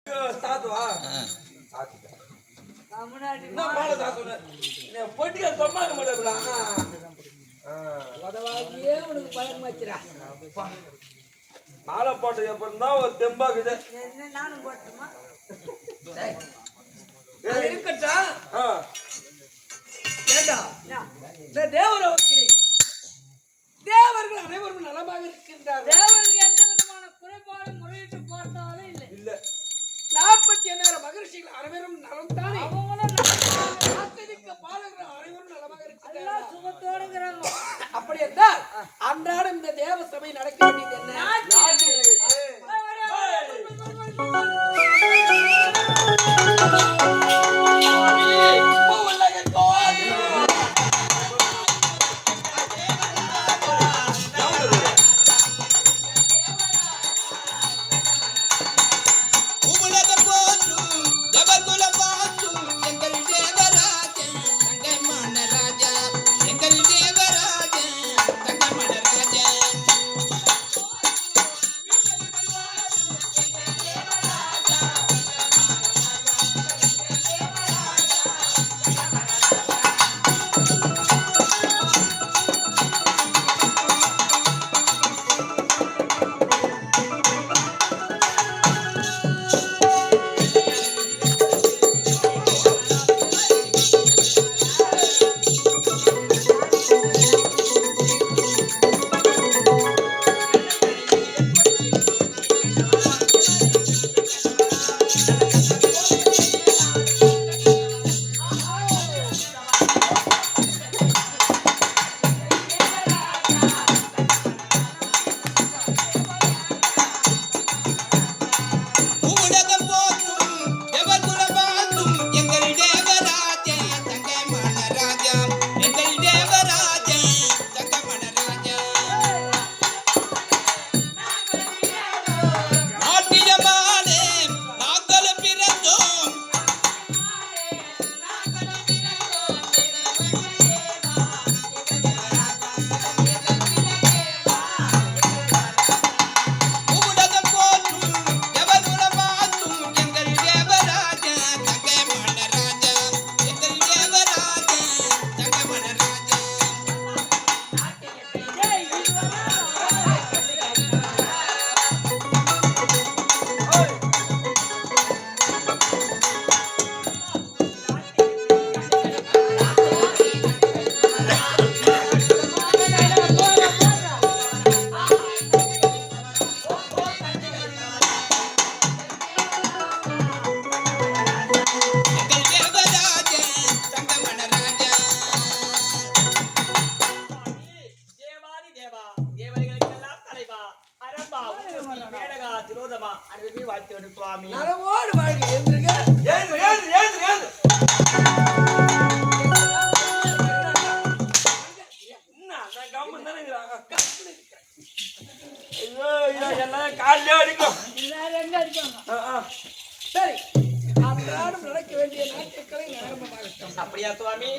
சாத்துவா பொட்டிக்க சொன்னாங்க மாட்டேன் உனக்கு பழக்கம் வச்சுரா மாலை போட்டது எப்பறம் தான் ஒரு தெம்பாக்குது நானும் போட்டுமா இருக்கட்டும் ஏண்டா இந்த தேவலோகத்திலே தேவர்கள் அனைவரும் நலமாக இருக்கின்றார் தேவர்கள் எந்த விதமான குறைபாடும் முறையிட்டு பார்த்தாலும் இல்லை இல்ல 47 மகரிஷிகள் அனைவரும் நலம் தானே பாலகர்கள் அனைவரும் நலமாக இருக்கின்றார் சுகத்தோடுங்கிறாங்க அப்படி என்றால் அன்றாடம் இந்த தேவ சபை நடக்க வேண்டியது என்ன சரி அன்றாடம் நடக்க வேண்டிய நாட்களை ஆரம்பமாகட்டும் அப்படியா சுவாமி